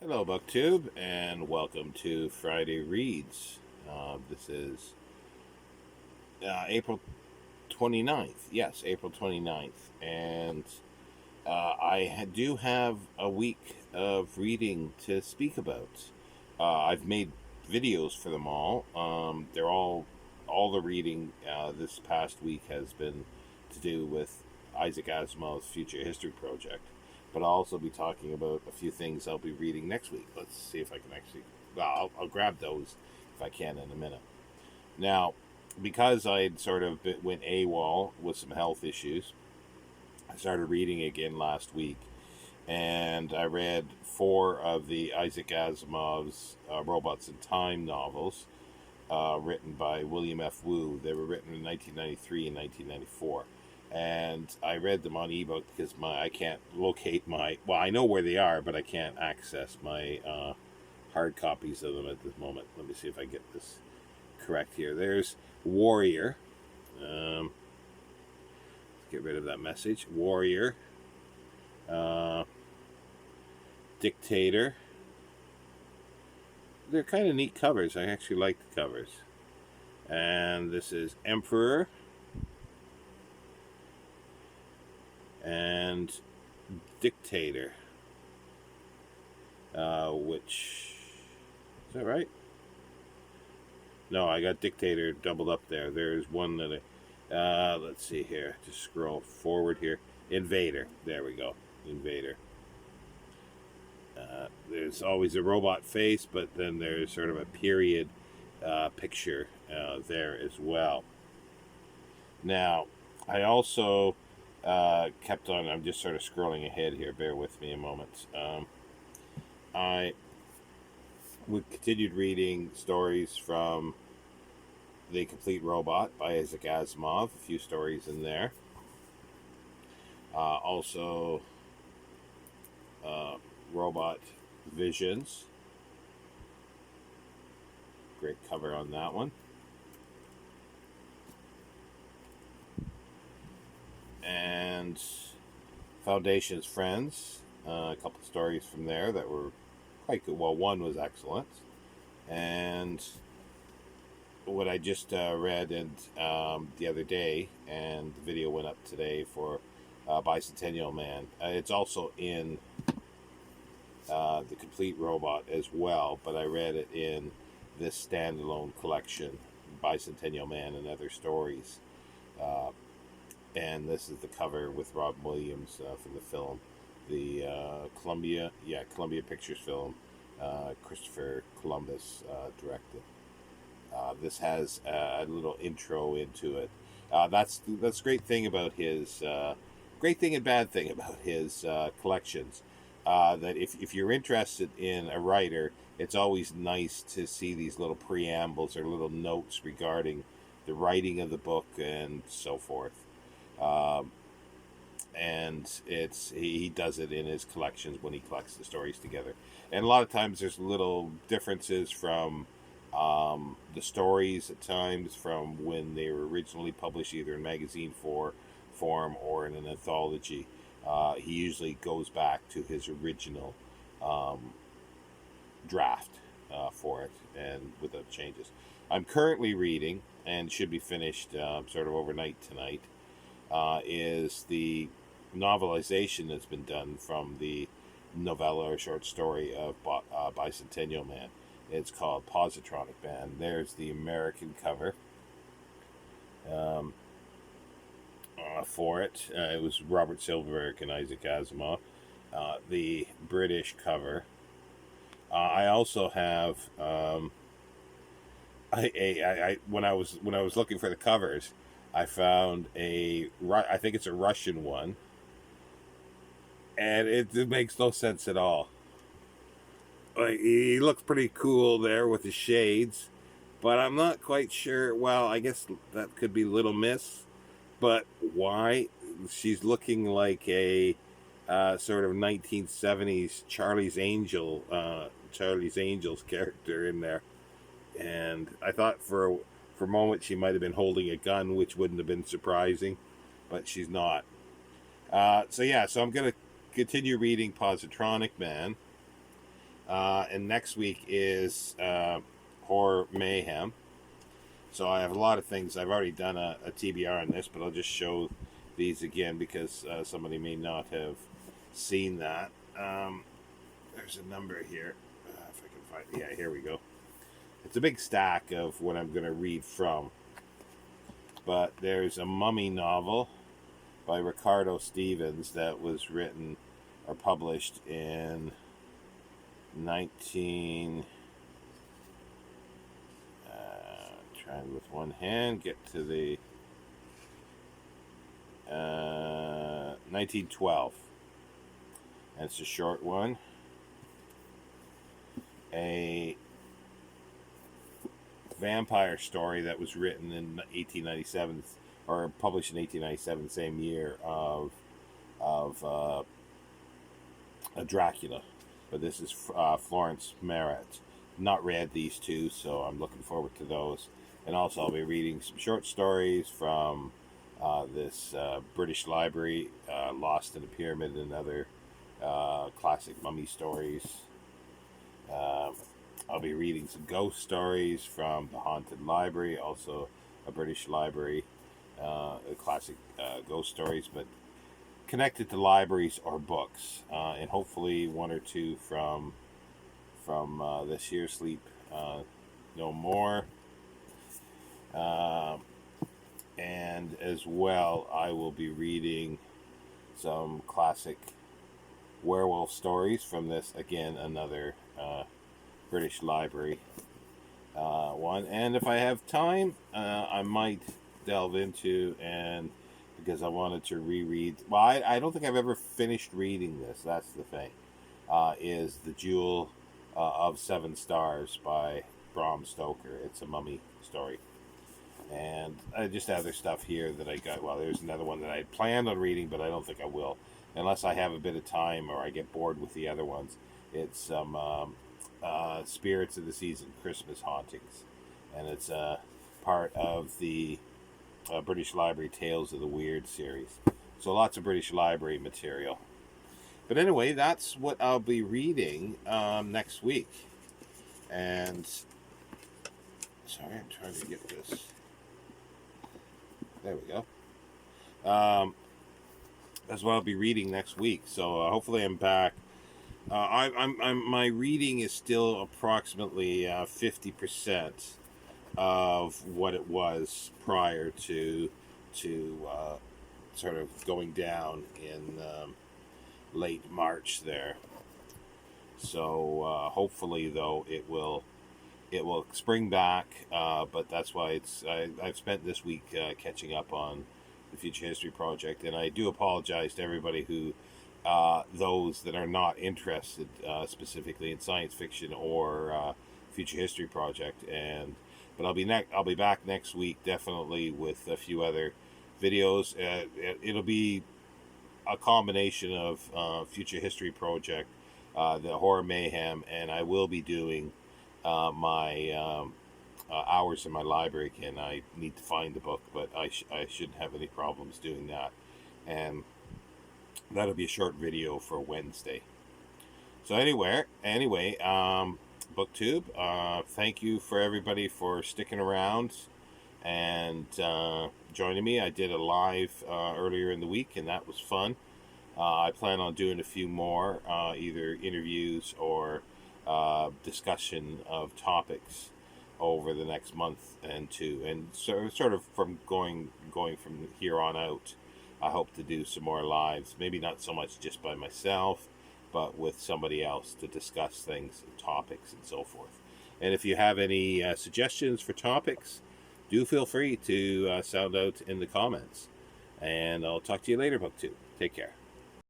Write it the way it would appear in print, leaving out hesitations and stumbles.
Hello, BookTube, and welcome to Friday Reads. This is April 29th. Yes, April 29th. And do have a week of reading to speak about. I've made videos for them all. All the reading this past week has been to do with Isaac Asimov's Future History Project. But I'll also be talking about a few things I'll be reading next week. Let's see if I can actually. Well, I'll grab those if I can in a minute. Now, because I'd sort of went AWOL with some health issues, I started reading again last week, and I read four of the Isaac Asimov's Robots in Time novels, written by William F. Wu. They were written in 1993 and 1994. And I read them on ebook because I can't locate I know where they are, but I can't access my hard copies of them at this moment. Let me see if I get this correct here. There's Warrior. Let's get rid of that message. Warrior. Dictator. They're kind of neat covers. I actually like the covers. And this is Emperor. And Dictator. Which. Is that right? No, I got Dictator doubled up there. There's one that let's see here. Just scroll forward here. Invader. There we go. Invader. There's always a robot face, but then there's sort of a period picture there as well. Now, I also kept on. I'm just sort of scrolling ahead here. Bear with me a moment. We continued reading stories from The Complete Robot by Isaac Asimov. A few stories in there. Also, Robot Visions. Great cover on that one. And Foundation's Friends. A couple stories from there that were quite good. Well, one was excellent. And what I just read the other day, and the video went up today for Bicentennial Man. It's also in The Complete Robot as well, but I read it in this standalone collection, Bicentennial Man and Other Stories. And this is the cover with Rob Williams from the film, the Columbia Pictures film, Christopher Columbus directed. This has a little intro into it. That's great thing about his great thing and bad thing about his collections. That if you're interested in a writer, it's always nice to see these little preambles or little notes regarding the writing of the book and so forth. And he does it in his collections when he collects the stories together. And a lot of times there's little differences from the stories at times from when they were originally published, either in magazine form or in an anthology. He usually goes back to his original draft for it, and without changes. I'm currently reading, and should be finished sort of overnight tonight, is the novelization that's been done from the novella or short story of Bicentennial Man. It's called Positronic Man. There's the American cover for it. It was Robert Silverberg and Isaac Asimov. The British cover. I also have. When I was looking for the covers, I found I think it's a Russian one, and it makes no sense at all. Like, he looks pretty cool there with his shades, but I'm not quite sure. Well, I guess that could be Little Miss, but why? She's looking like a sort of 1970s Charlie's Angels character in there, and I thought for a moment she might have been holding a gun, which wouldn't have been surprising, but she's not. So I'm going to continue reading Positronic Man. And next week is Horror Mayhem. So I have a lot of things. I've already done a TBR on this, but I'll just show these again because somebody may not have seen that. There's a number here. If I can find it. Yeah, here we go. It's a big stack of what I'm going to read from. But there's a mummy novel by Ricardo Stevens that was written or published in 19... trying with one hand, get to the 1912. And it's a short one. A vampire story that was written in 1897 or published in 1897, same year of a Dracula, but this is Florence Merritt. Not read these two, so I'm looking forward to those. And also I'll be reading some short stories from this British library, Lost in a Pyramid and other classic mummy stories. I'll be reading some ghost stories from the Haunted Library, also a British library, classic ghost stories, but connected to libraries or books, and hopefully one or two from this year, Sleep No More. And as well, I will be reading some classic werewolf stories from this, again, another British library one. And if I have time, I might delve into, and because I wanted to reread, well, I don't think I've ever finished reading this, that's the thing, is The Jewel of Seven Stars by Bram Stoker. It's a mummy story. And I just have other stuff here that I got. Well, there's another one that I had planned on reading, but I don't think I will, unless I have a bit of time or I get bored with the other ones. It's some Spirits of the Season Christmas Hauntings, and it's part of the British Library Tales of the Weird series. So lots of British Library material. But anyway, that's what I'll be reading next week. And sorry, I'm trying to get this. There we go. That's what I'll be reading next week. So hopefully I'm back. My reading is still approximately 50% of what it was prior to sort of going down in late March there. So hopefully, though, it will spring back. But that's why I've spent this week catching up on the Future History Project, and I do apologize to everybody who those that are not interested specifically in science fiction or Future History Project. But I'll be back next week, definitely, with a few other videos. It'll be a combination of Future History Project, the Horror Mayhem, and I will be doing my hours in my library again. I need to find the book, but I shouldn't have any problems doing that. And that'll be a short video for Wednesday. So anyway, BookTube, thank you for everybody for sticking around and joining me. I did a live earlier in the week, and that was fun. I plan on doing a few more, either interviews or discussion of topics over the next month and two, and sort of from going from here on out. I hope to do some more lives, maybe not so much just by myself, but with somebody else to discuss things, topics, and so forth. And if you have any suggestions for topics, do feel free to sound out in the comments. And I'll talk to you later, BookTube. Take care.